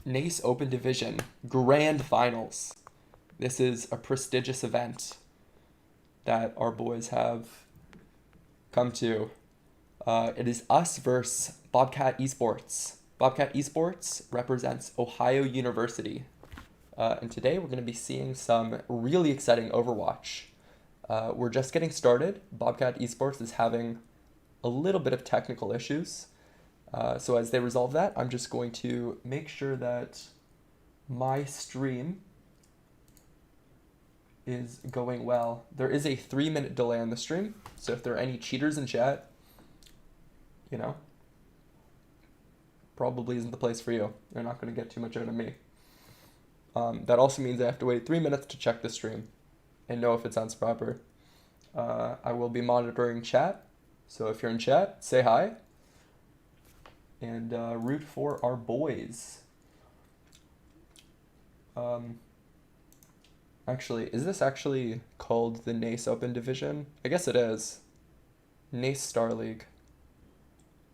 NACE Open Division Grand Finals. This is a prestigious event that our boys have come to. It is us versus Bobcat Esports. Bobcat Esports represents Ohio University. And today we're going to be seeing some really exciting Overwatch. We're just getting started. Bobcat Esports is having a little bit of technical issues. So as they resolve that, I'm just going to make sure that my stream is going well. There is a 3-minute delay on the stream, so if there are any cheaters in chat, you know, probably isn't the place for you. They're not going to get too much out of me. That also means I have to wait 3 minutes to check the stream and know if it sounds proper. I will be monitoring chat, so if you're in chat, say hi and root for our boys. Actually, is this actually called the NACE Open Division? I guess it is. NACE Star League.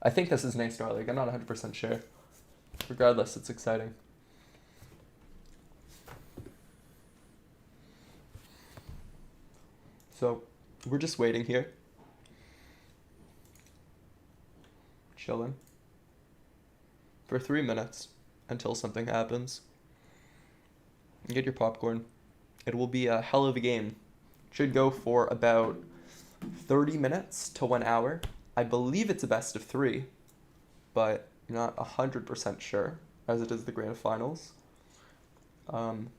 I think this is NACE Star League. I'm not 100% sure. Regardless, it's exciting. So, we're just waiting here. Chilling. For 3 minutes until something happens. Get your popcorn. It will be a hell of a game. Should go for about 30 minutes to 1 hour. I believe it's a best of 3, but I'm not 100% sure, as it is the grand finals. On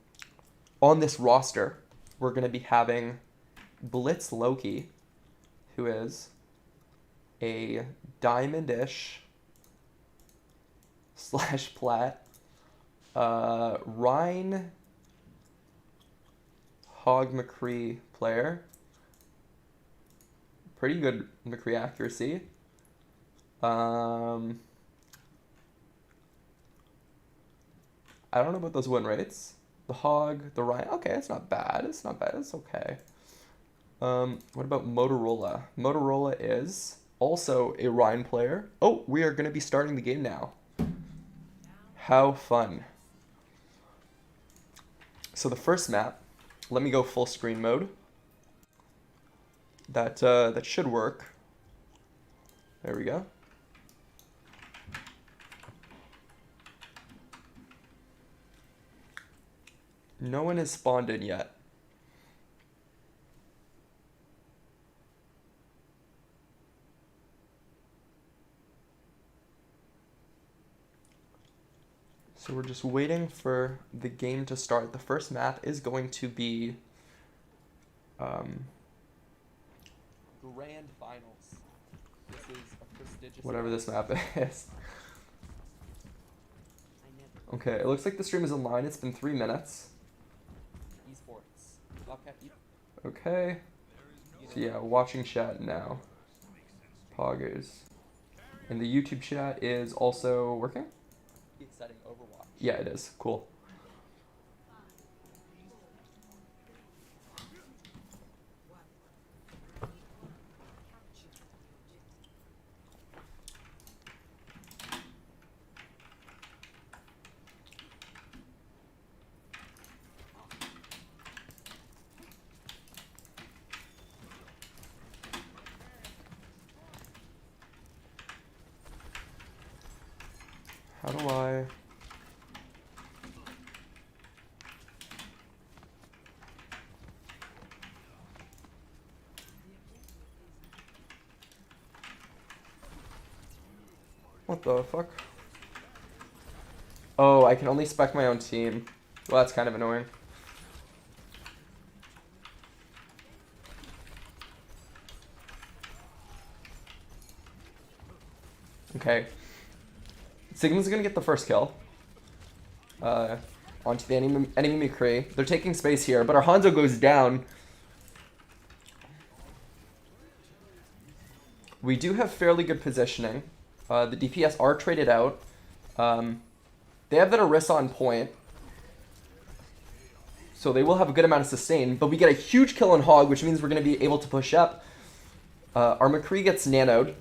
this roster, we're going to be having Blitz Loki, who is a diamond-ish / plat. Ryan Hog McCree player. Pretty good McCree accuracy. I don't know about those win rates. The Hog, the Ryan. Okay, it's not bad. It's not bad. It's okay. What about Motorola? Motorola is also a Ryan player. Oh, we are going to be starting the game now. How fun. So the first map, let me go full screen mode. That should work. There we go. No one has spawned in yet. So we're just waiting for the game to start. The first map is going to be Grand Finals. This is a prestigious whatever this map is. Okay, it looks like the stream is online. It's been 3 minutes. Esports. Okay. So yeah, watching chat now. Poggers. And the YouTube chat is also working? Setting Overwatch. Yeah, it is. Cool. How do I... What the fuck? Oh, I can only spec my own team. Well, that's kind of annoying. Okay. Sigma's gonna get the first kill. Onto the enemy McCree. They're taking space here, but our Hanzo goes down. We do have fairly good positioning. The DPS are traded out. They have that Orisa on point. So they will have a good amount of sustain, but we get a huge kill on Hog, which means we're going to be able to push up. Our McCree gets nanoed,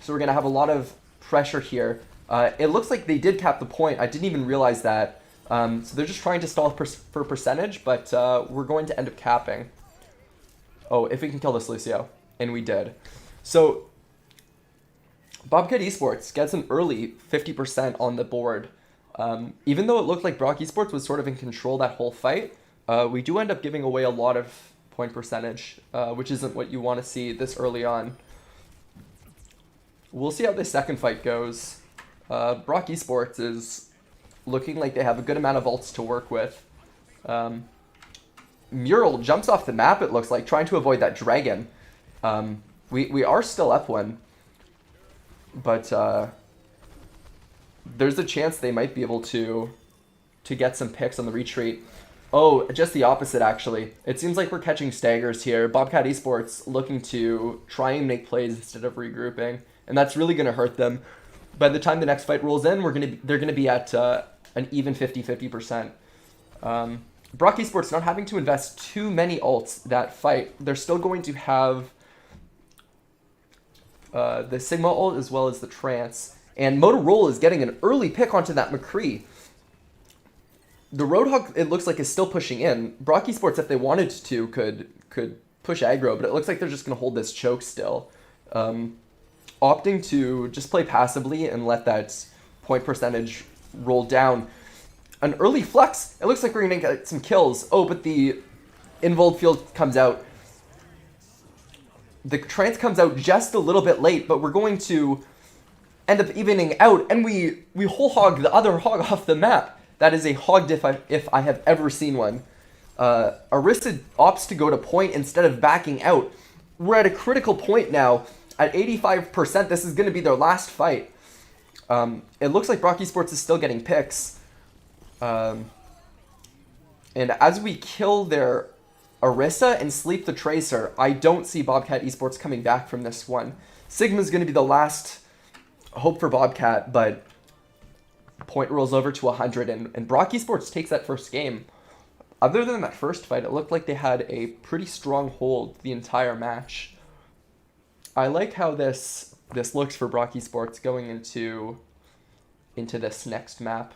so we're going to have a lot of pressure here. It looks like they did cap the point. I didn't even realize that. So they're just trying to stall for percentage, but we're going to end up capping. Oh, if we can kill this Lucio. And we did. So Bobcat Esports gets an early 50% on the board. Even though it looked like Brock Esports was sort of in control that whole fight, we do end up giving away a lot of point percentage, which isn't what you want to see this early on. We'll see how this second fight goes. Brock Esports is looking like they have a good amount of ults to work with. Mural jumps off the map, it looks like, trying to avoid that dragon. We are still up one, but there's a chance they might be able to get some picks on the retreat. Oh, just the opposite, actually. It seems like we're catching staggers here. Bobcat Esports looking to try and make plays instead of regrouping, and that's really going to hurt them. By the time the next fight rolls in, they're going to be at an even 50-50%. Brock Esports not having to invest too many ults that fight. They're still going to have the Sigma ult as well as the Trance. And Motorola is getting an early pick onto that McCree. The Roadhog, it looks like, is still pushing in. Brock Esports, if they wanted to, could push aggro, but it looks like they're just going to hold this choke still. Opting to just play passively and let that point percentage roll down. An early flex. It looks like we're going to get some kills. Oh, but the Invuln field comes out. The Trance comes out just a little bit late, but we're going to end up evening out, and we whole hog the other hog off the map. That is a hog diff if I have ever seen one. Orisa opts to go to point instead of backing out. We're at a critical point now. At 85%, this is going to be their last fight. It looks like Brock Esports is still getting picks. And as we kill their Orisa and sleep the Tracer, I don't see Bobcat Esports coming back from this one. Sigma's going to be the last hope for Bobcat, but point rolls over to 100, and Brock Esports takes that first game. Other than that first fight, it looked like they had a pretty strong hold the entire match. I like how this looks for Brock Esports going into this next map.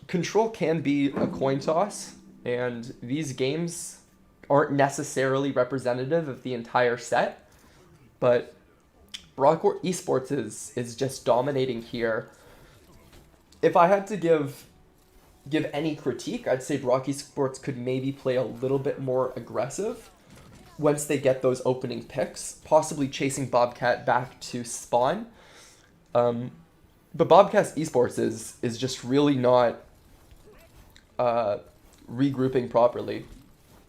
Control can be a coin toss, and these games aren't necessarily representative of the entire set, but Brock Esports is just dominating here. If I had to give any critique, I'd say Brock Esports could maybe play a little bit more aggressive once they get those opening picks, possibly chasing Bobcat back to spawn. But Bobcat Esports is just really not regrouping properly.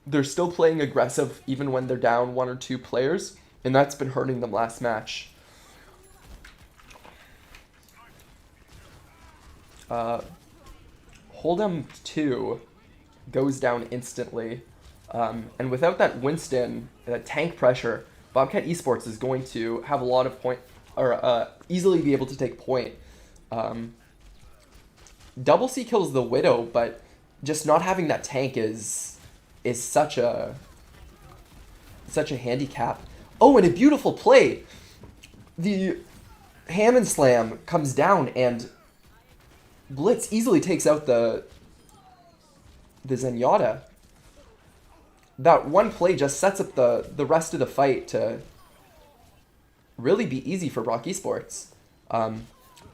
They're still playing aggressive even when they're down one or two players, and that's been hurting them last match. Hold'em 2 goes down instantly, and without that Winston, that tank pressure, Bobcat Esports is going to have a lot of point, or easily be able to take point. Double C kills the Widow, but just not having that tank is such a handicap. Oh, and a beautiful play. The Hammond Slam comes down, and Blitz easily takes out the Zenyatta. That one play just sets up the rest of the fight to really be easy for Brock Esports. And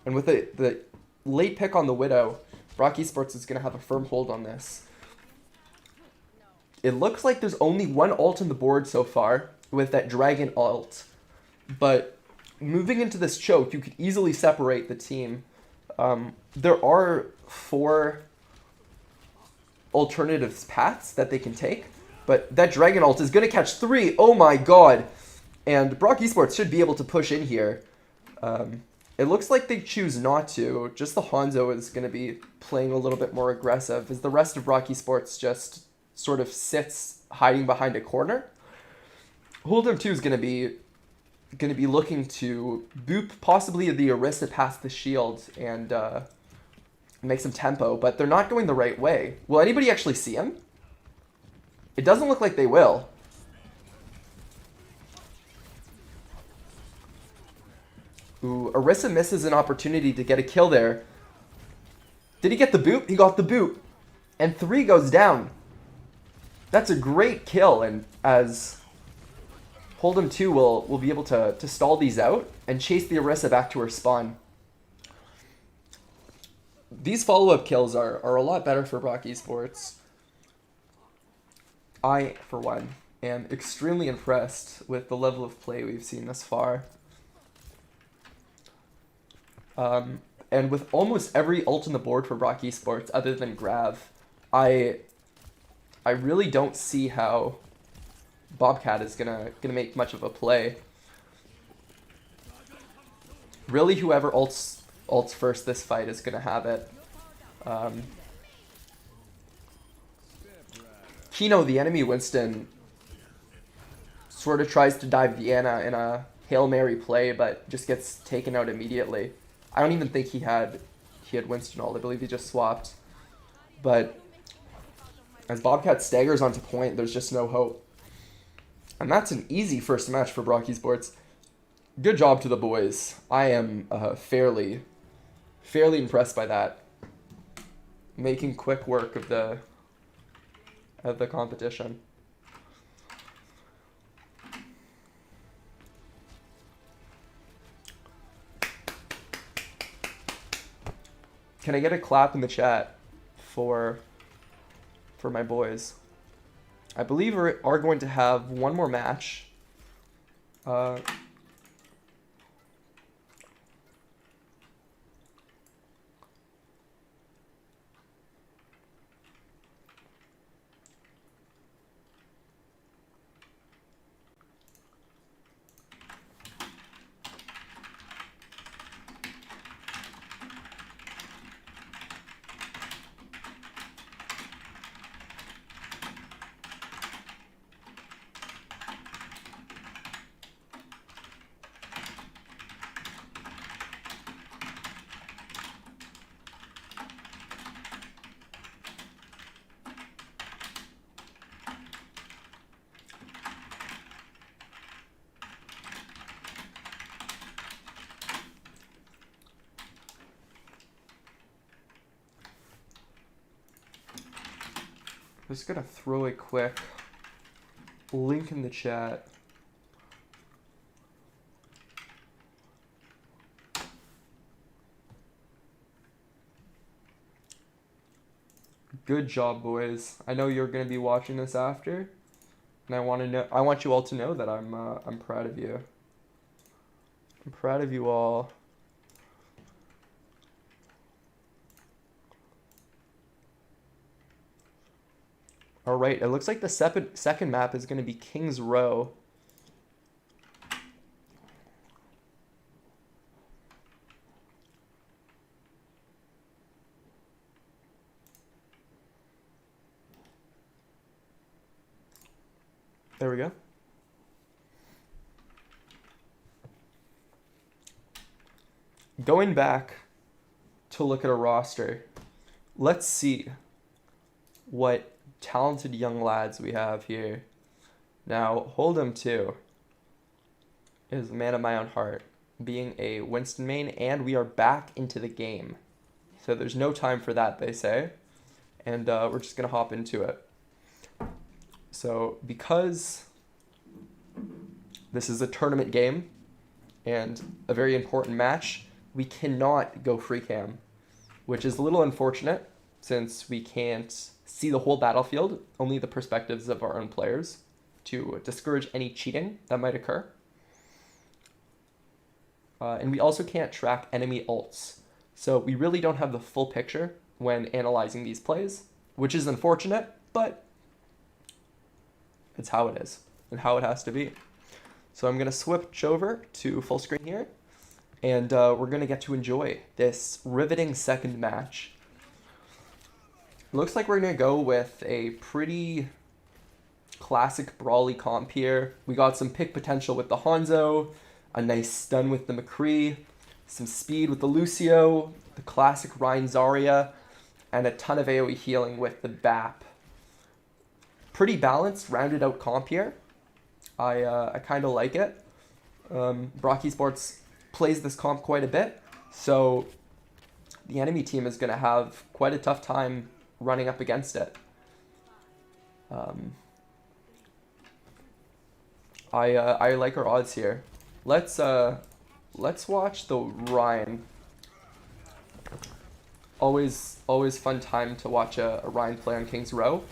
with the late pick on the Widow, Brock Esports is going to have a firm hold on this. It looks like there's only one ult on the board so far with that Dragon ult. But moving into this choke, you could easily separate the team. There are 4 alternative paths that they can take, but that Dragon ult is going to catch 3. Oh my god. And Brock Esports should be able to push in here. It looks like they choose not to. Just the Hanzo is going to be playing a little bit more aggressive, as the rest of Brock Esports just sort of sits hiding behind a corner. Hold'em 2 is going to be looking to boop possibly the Orisa past the shield and make some tempo, but they're not going the right way. Will anybody actually see him? It doesn't look like they will. Ooh, Orisa misses an opportunity to get a kill there. Did he get the boot? He got the boot. And 3 goes down. That's a great kill, and as Hold'em 2 will be able to stall these out and chase the Orisa back to her spawn. These follow-up kills are a lot better for Brock Esports. I, for one, am extremely impressed with the level of play we've seen thus far. And with almost every ult on the board for Brock Esports other than Grav, I really don't see how Bobcat is gonna make much of a play. Really, whoever ults first this fight is gonna have it. Kino, the enemy Winston, sort of tries to dive Vienna in a Hail Mary play, but just gets taken out immediately. I don't even think he had Winston ult. I believe he just swapped. But as Bobcat staggers onto point, there's just no hope. And that's an easy first match for Brock Esports. Good job to the boys. I am fairly impressed by that. Making quick work of the competition. Can I get a clap in the chat for my boys? I believe we are going to have one more match. I'm just gonna throw a quick link in the chat. Good job, boys. I know you're gonna be watching this after, and I want you all to know that I'm proud of you. I'm proud of you all. All right, it looks like the second map is going to be King's Row. There we go. Going back to look at a roster, let's see what talented young lads we have here. Now, Hold'em 2 is a man of my own heart, being a Winston main, and we are back into the game. So there's no time for that, they say. And we're just going to hop into it. So because this is a tournament game and a very important match, we cannot go free cam, which is a little unfortunate since we can't see the whole battlefield, only the perspectives of our own players, to discourage any cheating that might occur. And we also can't track enemy ults. So we really don't have the full picture when analyzing these plays, which is unfortunate, but it's how it is and how it has to be. So I'm going to switch over to full screen here, and we're going to get to enjoy this riveting second match. Looks like we're going to go with a pretty classic brawly comp here. We got some pick potential with the Hanzo, a nice stun with the McCree, some speed with the Lucio, the classic Rein Zarya, and a ton of AoE healing with the BAP. Pretty balanced, rounded out comp here. I kind of like it. Brock Esports plays this comp quite a bit, so the enemy team is going to have quite a tough time running up against it. I like our odds here. Let's watch the Ryan. Always fun time to watch a Ryan play on King's Row.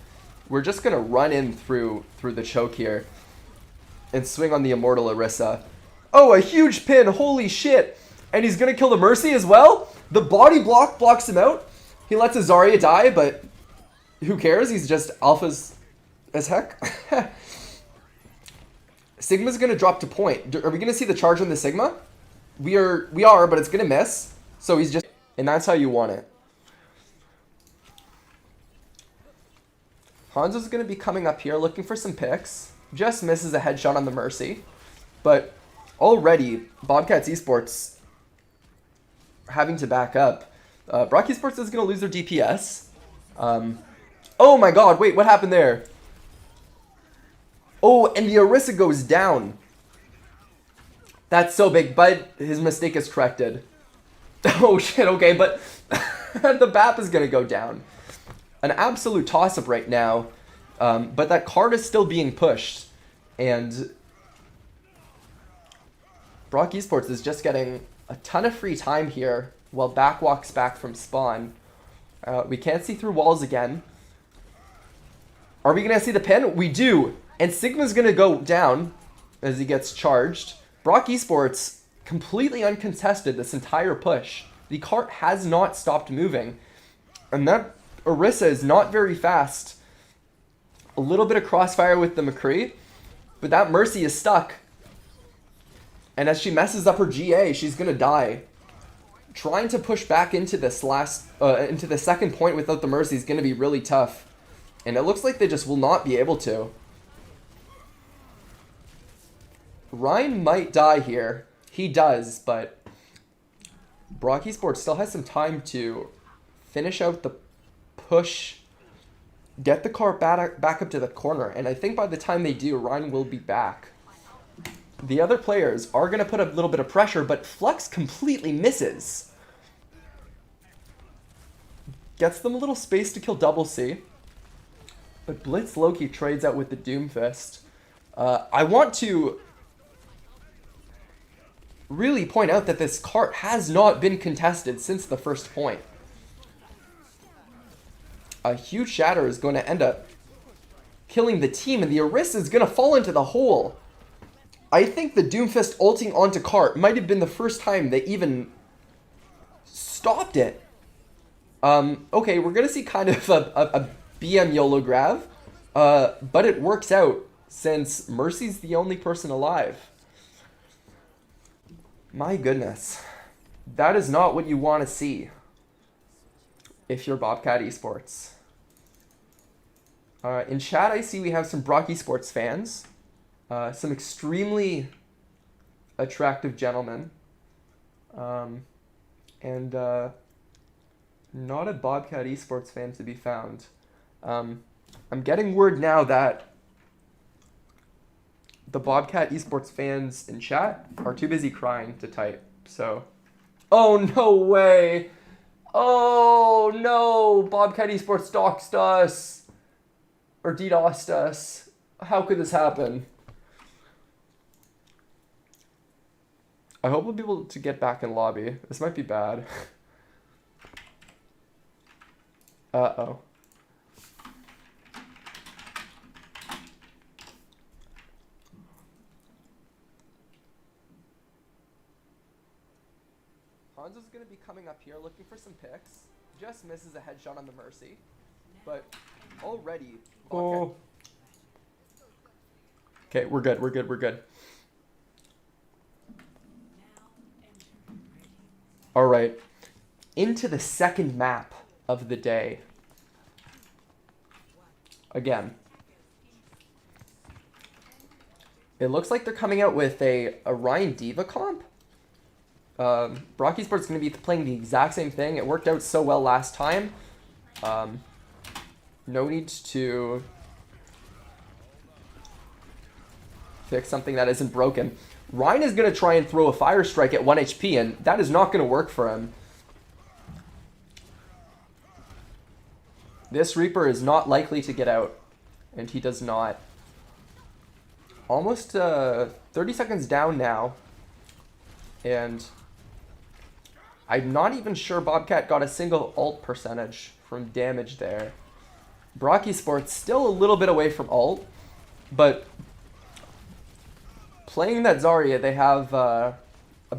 We're just gonna run in through the choke here and swing on the Immortal Orisa. Oh, a huge pin! Holy shit! And he's gonna kill the Mercy as well. The body block blocks him out. He lets a Zarya die, but who cares? He's just alphas as heck. Sigma's gonna drop to point. Are we gonna see the charge on the Sigma? We are, but it's gonna miss. So he's just, and that's how you want it. Hanzo's gonna be coming up here looking for some picks. Just misses a headshot on the Mercy, but already Bobcats Esports having to back up. Brock Esports is gonna lose their DPS. Oh my God! Wait, what happened there? Oh, and the Orisa goes down. That's so big, but his mistake is corrected. Oh shit, okay, but the BAP is going to go down. An absolute toss-up right now, but that card is still being pushed. And Brock Esports is just getting a ton of free time here while back walks back from spawn. We can't see through walls again. Are we going to see the pin? We do. And Sigma's going to go down as he gets charged. Brock Esports completely uncontested this entire push. The cart has not stopped moving. And that Orisa is not very fast. A little bit of crossfire with the McCree. But that Mercy is stuck. And as she messes up her GA, she's going to die. Trying to push back into this into the second point without the Mercy is going to be really tough. And it looks like they just will not be able to. Ryan might die here. He does, but Brock Esports still has some time to finish out the push, get the car back up to the corner, and I think by the time they do, Ryan will be back. The other players are going to put a little bit of pressure, but Flux completely misses. Gets them a little space to kill Double C, but Blitz Loki trades out with the Doomfist. I want to really point out that this cart has not been contested since the first point. A huge shatter is going to end up killing the team, and the Orisa is going to fall into the hole. I think the Doomfist ulting onto cart might have been the first time they even stopped it. Okay, we're going to see kind of a BM YOLO grab, but it works out since Mercy's the only person alive. My goodness, that is not what you want to see if you're Bobcat Esports. In chat, I see we have some Brock Esports fans, some extremely attractive gentlemen, and not a Bobcat Esports fan to be found. I'm getting word now that the Bobcat Esports fans in chat are too busy crying to type, so... Oh, no way! Oh, no! Bobcat Esports doxed us! Or DDoSed us. How could this happen? I hope we'll be able to get back in lobby. This might be bad. Uh-oh. Hanzo's going to be coming up here looking for some picks. Just misses a headshot on the Mercy. But already... Oh. Okay, we're good, we're good, we're good. Alright. Into the second map of the day. Again. It looks like they're coming out with a Ryan Diva comp. Brock Esports is going to be playing the exact same thing. It worked out so well last time. No need to fix something that isn't broken. Ryan is going to try and throw a Fire Strike at 1 HP, and that is not going to work for him. This Reaper is not likely to get out, and he does not. Almost 30 seconds down now, and I'm not even sure Bobcat got a single ult percentage from damage there. Brock Esports still a little bit away from ult, but playing that Zarya, they have a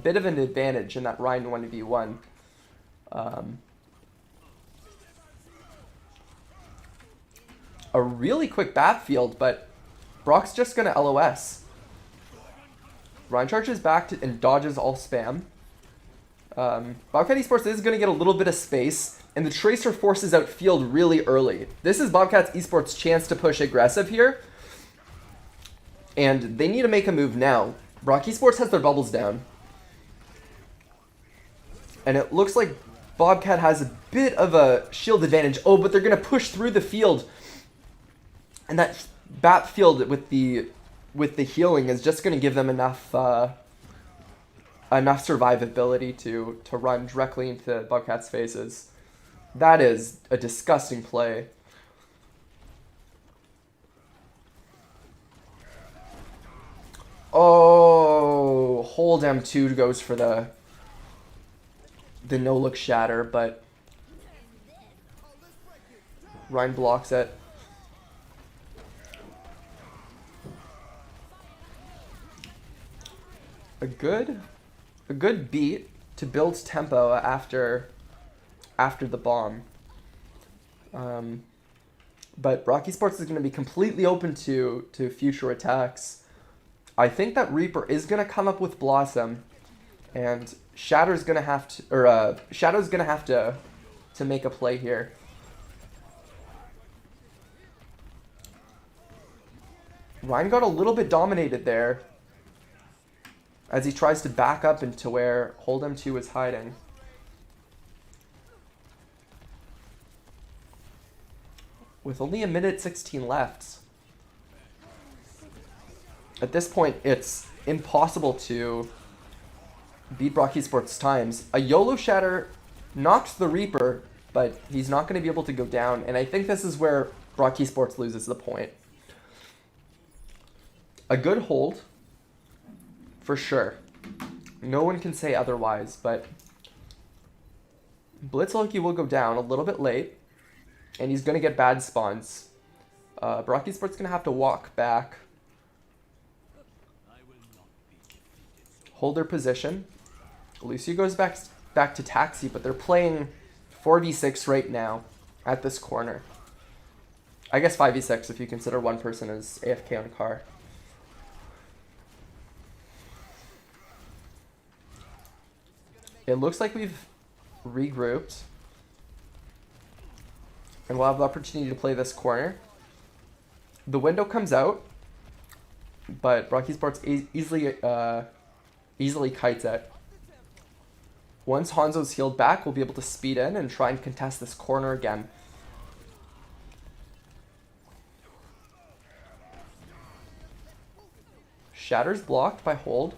bit of an advantage in that Rhine 1v1. A really quick backfield, but Brock's just going to LOS. Rhine charges back and dodges all spam. Bobcat Esports is going to get a little bit of space, and the Tracer forces out field really early. This is Bobcat Esports' chance to push aggressive here, and they need to make a move now. Brock Esports has their bubbles down, and it looks like Bobcat has a bit of a shield advantage. Oh, but they're going to push through the field. And that backfield with the healing is just going to give them enough survivability to run directly into Bobcat's faces. That is a disgusting play. Oh, hold M2 goes for the no-look shatter, but Rhine blocks it. A good beat to build tempo after the bomb. But Brock Esports is going to be completely open to future attacks. I think that Reaper is going to come up with Blossom, and Shadow's going to have to make a play here. Rhine got a little bit dominated there as he tries to back up into where Hold M2 is hiding. With only 1:16 left. At this point, it's impossible to beat Brock Esports' times. A YOLO Shatter knocks the Reaper, but he's not going to be able to go down, and I think this is where Brock Esports loses the point. A good hold, for sure. No one can say otherwise, but Blitz Loki will go down a little bit late, and he's going to get bad spawns. Brock Esports going to have to walk back, hold their position. Lucio goes back to Taxi, but they're playing 4v6 right now at this corner. I guess 5v6 if you consider one person as AFK on a car. It looks like we've regrouped, and we'll have the opportunity to play this corner. The window comes out, but Brock Esports easily kites it. Once Hanzo's healed back, we'll be able to speed in and try and contest this corner again. Shatter's blocked by Hold,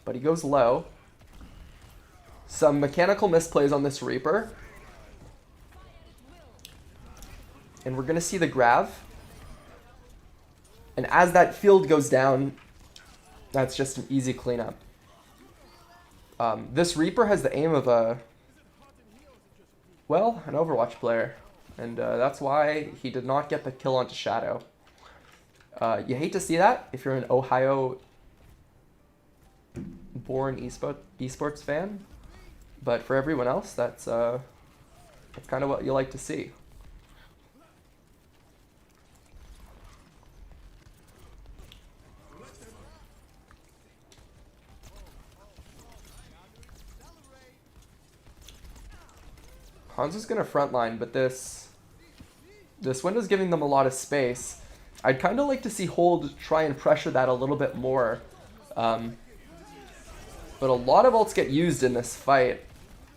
but he goes low. Some mechanical misplays on this Reaper. And we're going to see the Grav. And as that field goes down, that's just an easy cleanup. This Reaper has the aim of an Overwatch player. And that's why he did not get the kill onto Shadow. You hate to see that if you're an Ohio-born esports fan. But for everyone else, that's kind of what you like to see. Hanzo's going to frontline, but this window's giving them a lot of space. I'd kind of like to see Hold try and pressure that a little bit more. But a lot of ults get used in this fight.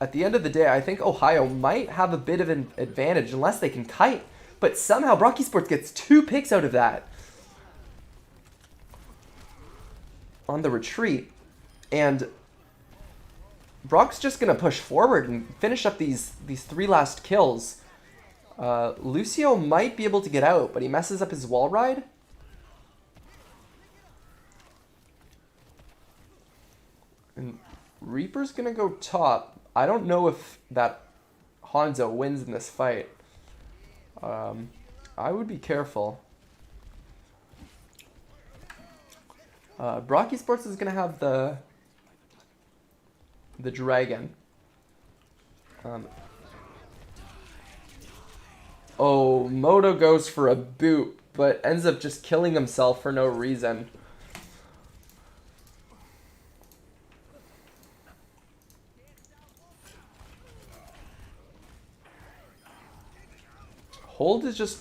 At the end of the day, I think Ohio might have a bit of an advantage unless they can kite. But somehow Brock Esports gets 2 picks out of that on the retreat. And Brock's just gonna push forward and finish up these three last kills. Lucio might be able to get out, but he messes up his wall ride. And Reaper's gonna go top. I don't know if that Hanzo wins in this fight. I would be careful. Brock Esports is gonna have the dragon. Oh, Moto goes for a boot, but ends up just killing himself for no reason. Hold is just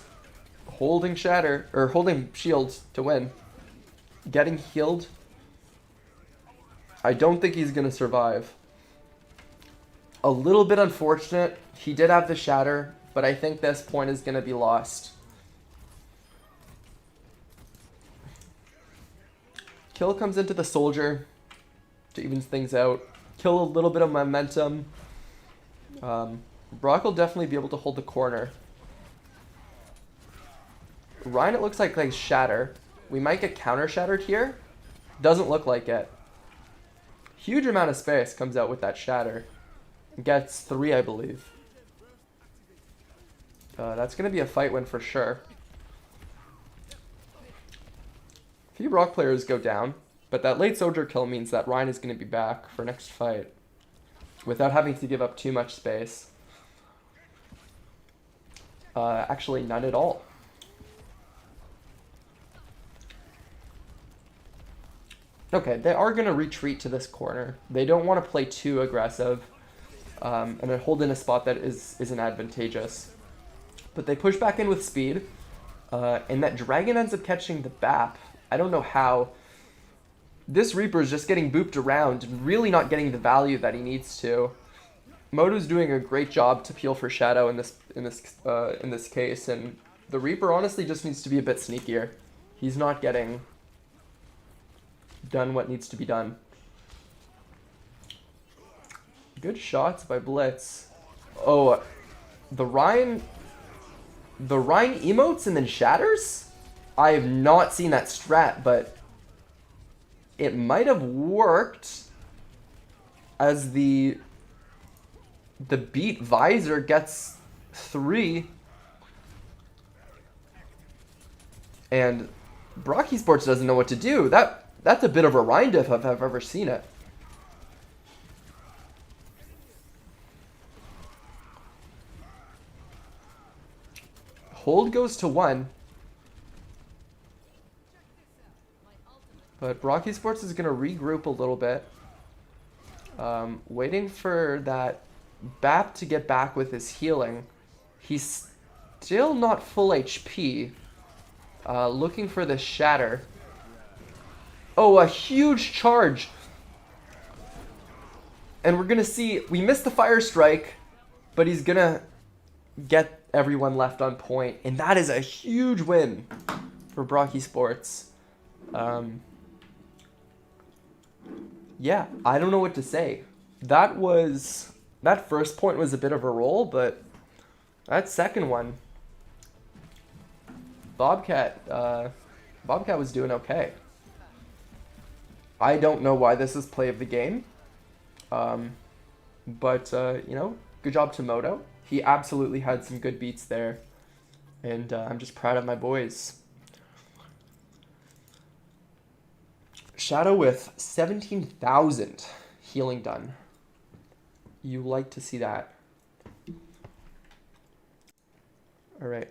holding shatter, or holding shields to win. Getting healed. I don't think he's going to survive. A little bit unfortunate. He did have the shatter, but I think this point is going to be lost. Kill comes into the soldier to even things out. Kill a little bit of momentum. Brock will definitely be able to hold the corner. Ryan, it looks like shatter. We might get counter shattered here. Doesn't look like it. Huge amount of space comes out with that shatter. Gets 3, I believe. That's going to be a fight win for sure. A few Brock players go down, but that late soldier kill means that Ryan is going to be back for next fight without having to give up too much space. Actually, none at all. Okay, they are going to retreat to this corner. They don't want to play too aggressive and then hold in a spot that isn't advantageous. But they push back in with speed, and that dragon ends up catching the BAP. I don't know how. This Reaper is just getting booped around and really not getting the value that he needs to. Moto's doing a great job to peel for Shadow in this case, and the Reaper honestly just needs to be a bit sneakier. He's not getting done what needs to be done. Good shots by Blitz. Oh, the Ryan emotes and then shatters? I have not seen that strat, but it might have worked as the beat visor gets 3. And Brock Esports doesn't know what to do. That's a bit of a Ryan diff if I've ever seen it. Hold goes to 1. But Brock Esports is going to regroup a little bit. Waiting for that BAP to get back with his healing. He's still not full HP. Looking for the shatter. Oh, a huge charge. And we're going to see, we missed the fire strike, but he's going to get everyone left on point. And that is a huge win for Brock Esports. Yeah, I don't know what to say. That first point was a bit of a roll, but that second one, Bobcat was doing okay. I don't know why this is play of the game. But, you know, good job to Moto. He absolutely had some good beats there. And I'm just proud of my boys. Shadow with 17,000 healing done. You like to see that. All right.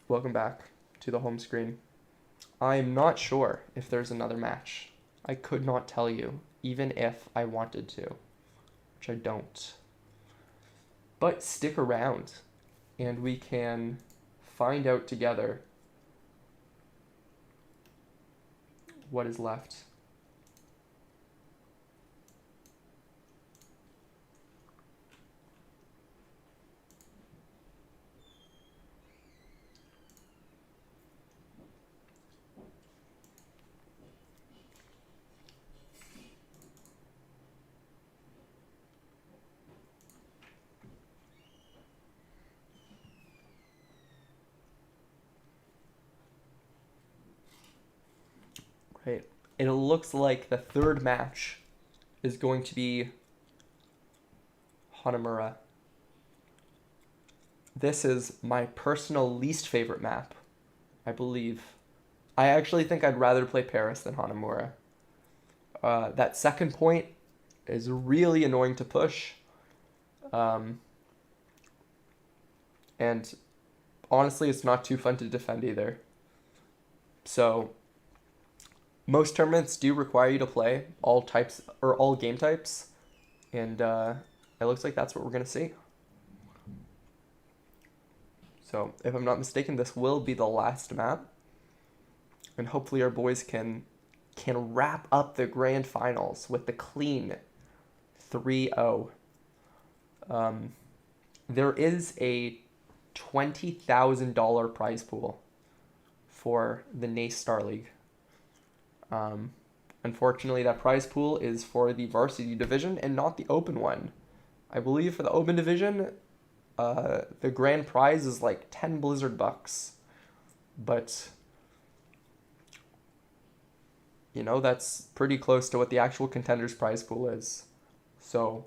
Welcome back to the home screen. I'm not sure if there's another match. I could not tell you, even if I wanted to, which I don't. But stick around, and we can find out together what is left. Right. It looks like the third match is going to be Hanamura. This is my personal least favorite map, I believe. I actually think I'd rather play Paris than Hanamura. That second point is really annoying to push. And honestly, it's not too fun to defend either. So most tournaments do require you to play all types or all game types, and it looks like that's what we're gonna see. So if I'm not mistaken, this will be the last map, and hopefully our boys can wrap up the grand finals with the clean 3-0. There is a $20,000 prize pool for the NACE Star League. Unfortunately, that prize pool is for the varsity division and not the open one. I believe for the open division, the grand prize is like 10 Blizzard bucks. But, you know, that's pretty close to what the actual contenders prize pool is. So,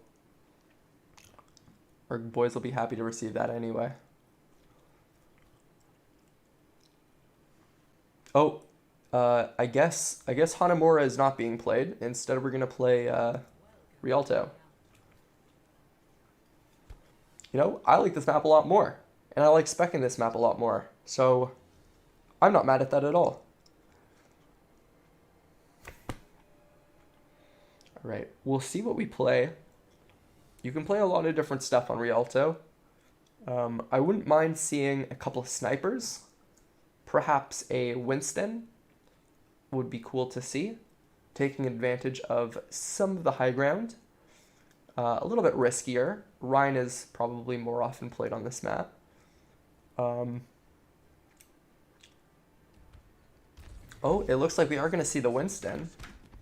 our boys will be happy to receive that anyway. Oh, I guess Hanamura is not being played. Instead, we're gonna play Rialto. You know, I like this map a lot more, and I like specking this map a lot more. So, I'm not mad at that at all. All right, we'll see what we play. You can play a lot of different stuff on Rialto. I wouldn't mind seeing a couple of snipers. Perhaps a Winston would be cool to see, taking advantage of some of the high ground. A little bit riskier. Ryan is probably more often played on this map. Oh, it looks like we are going to see the Winston.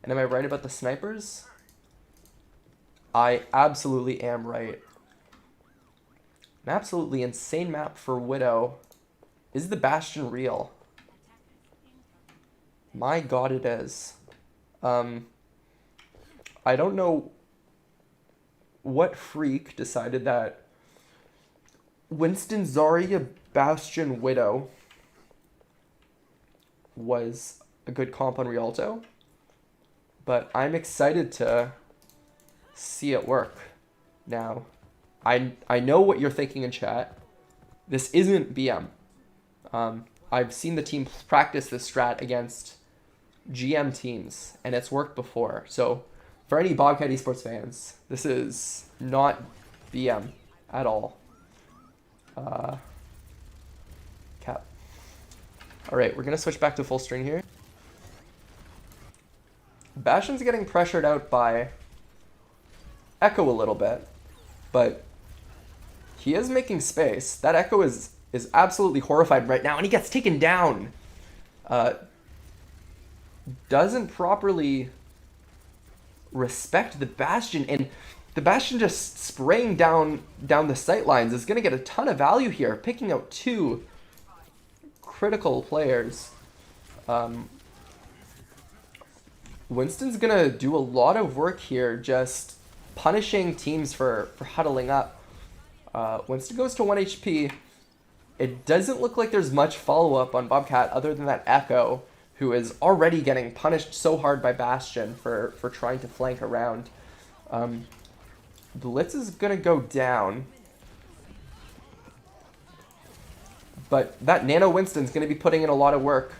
And am I right about the snipers? I absolutely am right. An absolutely insane map for Widow. Is the Bastion real? My god, it is. I don't know what freak decided that Winston, Zarya, Bastion, Widow was a good comp on Rialto, but I'm excited to see it work. Now, I know what you're thinking in chat. This isn't BM. I've seen the team practice this strat against GM teams, and it's worked before. So, for any Bobcat Esports fans, this is not BM at all. Cap. Alright, we're going to switch back to full string here. Bastion's getting pressured out by Echo a little bit, but he is making space. That Echo is absolutely horrified right now, and he gets taken down. Doesn't properly respect the Bastion, and the Bastion just spraying down the sight lines is going to get a ton of value here, picking out two critical players. Winston's going to do a lot of work here, just punishing teams for huddling up. Winston goes to 1 HP. It doesn't look like there's much follow-up on Bobcat other than that Echo, who is already getting punished so hard by Bastion for trying to flank around. Blitz is going to go down. But that Nano Winston's going to be putting in a lot of work.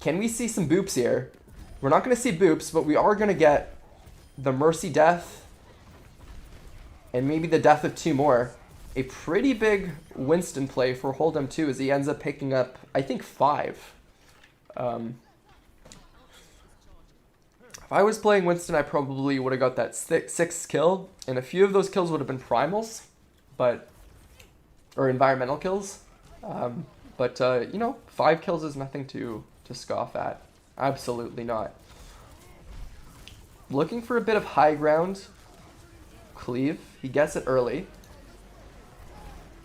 Can we see some boops here? We're not going to see boops, but we are going to get the Mercy death and maybe the death of two more. A pretty big Winston play for Hold'em 2 as he ends up picking up, I think, 5. If I was playing Winston, I probably would have got that 6th kill, and a few of those kills would have been primals, or environmental kills. You know, 5 kills is nothing to scoff at. Absolutely not. Looking for a bit of high ground. Cleave, he gets it early.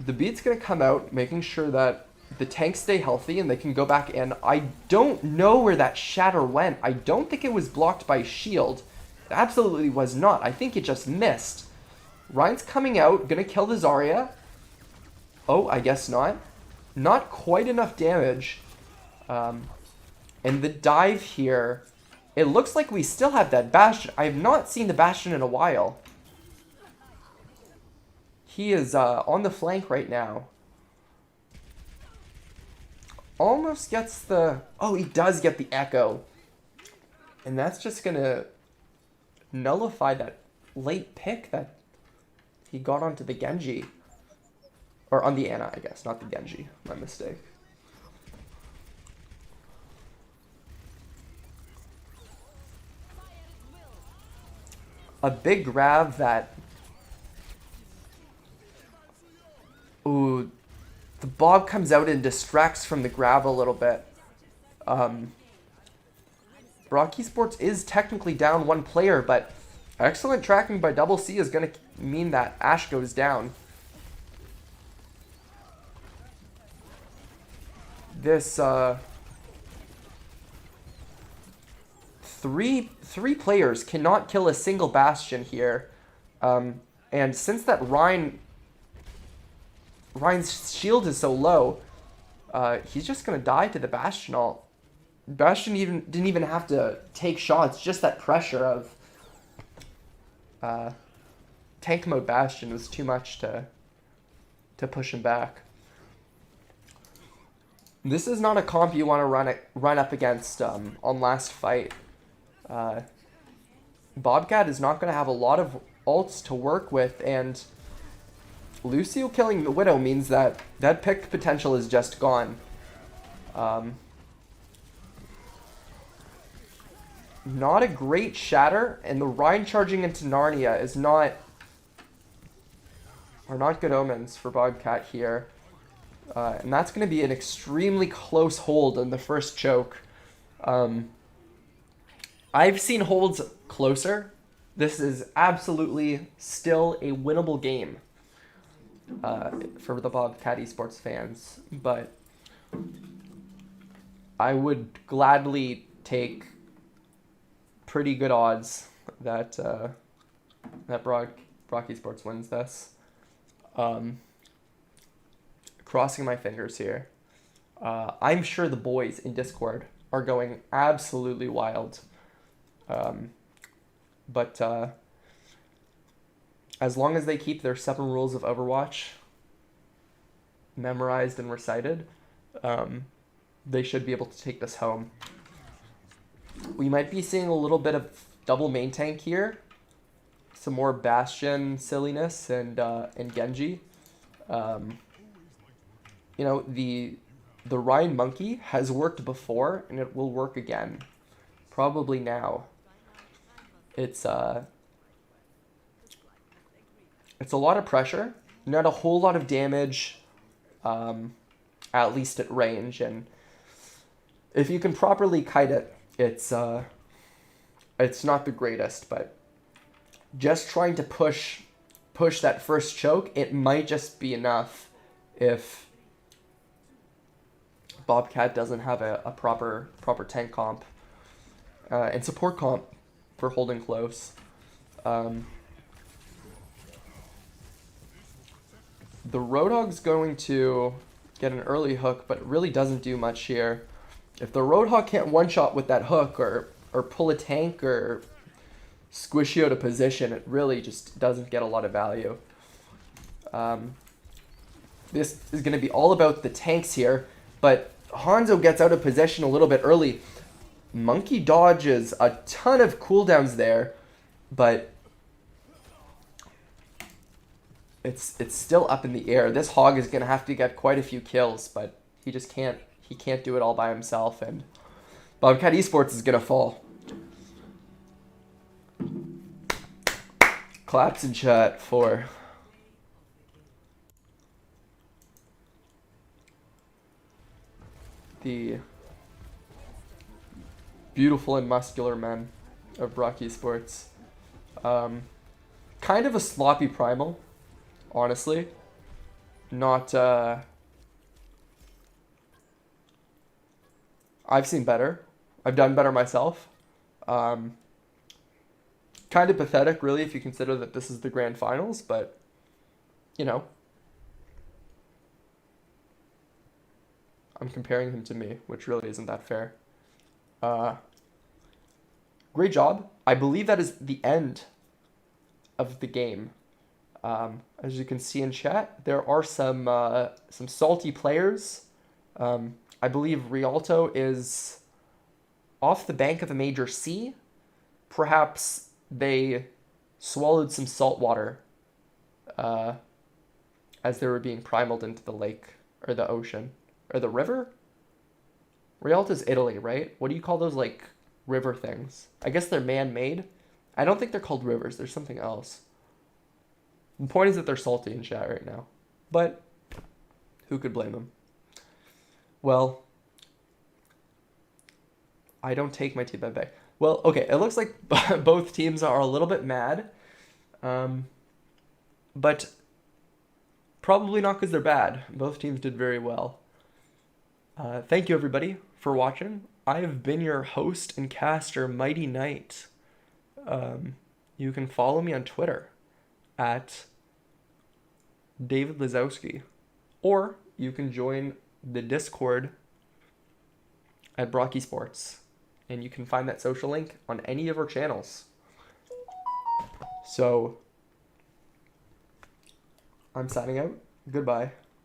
The beat's going to come out, making sure that the tanks stay healthy and they can go back in. I don't know where that shatter went. I don't think it was blocked by shield. It absolutely was not. I think it just missed. Ryan's coming out, gonna kill the Zarya. Oh, I guess not. Not quite enough damage. And the dive here, it looks like we still have that Bastion. I have not seen the Bastion in a while. He is on the flank right now. Almost gets the... Oh, he does get the Echo. And that's just going to nullify that late pick that he got onto the Genji. Or on the Ana, I guess, not the Genji. My mistake. A big grab that... Ooh, the Bob comes out and distracts from the grab a little bit. Brock Esports is technically down one player, but excellent tracking by Double C is going to mean that Ashe goes down. This, three players cannot kill a single Bastion here. And since that Ryan's shield is so low, he's just going to die to the Bastion ult. Bastion didn't even have to take shots, just that pressure of tank mode Bastion was too much to push him back. This is not a comp you want to run up against on last fight. Bobcat is not going to have a lot of ults to work with, and Lucio killing the Widow means that that pick potential is just gone. Not a great shatter, and the Rhine charging into Narnia is not good omens for Bobcat here. And that's going to be an extremely close hold in the first choke. I've seen holds closer. This is absolutely still a winnable game for the Bobcat Esports fans, but I would gladly take pretty good odds that that Brock Esports wins this. Crossing my fingers here. I'm sure the boys in Discord are going absolutely wild. But as long as they keep their 7 rules of Overwatch memorized and recited, they should be able to take this home. We might be seeing a little bit of double main tank here. Some more Bastion silliness and Genji. You know, the Ryan Monkey has worked before, and it will work again. Probably now. It's a lot of pressure, not a whole lot of damage, at least at range, and if you can properly kite it, it's not the greatest, but just trying to push that first choke, it might just be enough if Bobcat doesn't have a proper tank comp and support comp for holding close. The Roadhog's going to get an early hook, but it really doesn't do much here. If the Roadhog can't one-shot with that hook or pull a tank or squish you out of position, it really just doesn't get a lot of value. This is going to be all about the tanks here, but Hanzo gets out of position a little bit early. Monkey dodges a ton of cooldowns there, but it's still up in the air. This Hog is going to have to get quite a few kills, but he just can't do it all by himself, and Bobcat Esports is going to fall. Claps in chat for the beautiful and muscular men of Brock Esports. Kind of a sloppy primal, honestly. Not I've seen better. I've done better myself. Um, Kind of pathetic, really, if you consider that this is the grand finals, but, you know, I'm comparing him to me, which really isn't that fair. Uh, Great job. I believe that is the end of the game. As you can see in chat, there are some salty players. I believe Rialto is off the bank of a major sea. Perhaps they swallowed some salt water uh, as they were being primaled into the lake or the ocean or the river. Rialto's Italy, right? What do you call those like river things? I guess they're man-made. I don't think they're called rivers. There's something else. The point is that they're salty in chat right now. But who could blame them? Well, I don't take my team back. Well, okay, it looks like both teams are a little bit mad. Um, but probably not because they're bad. Both teams did very well. Thank you, everybody, for watching. I have been your host and caster, Mighty Knight. You can follow me on Twitter at David Lazowski, or you can join the Discord at Brock Esports, and you can find that social link on any of our channels. So, I'm signing out. Goodbye.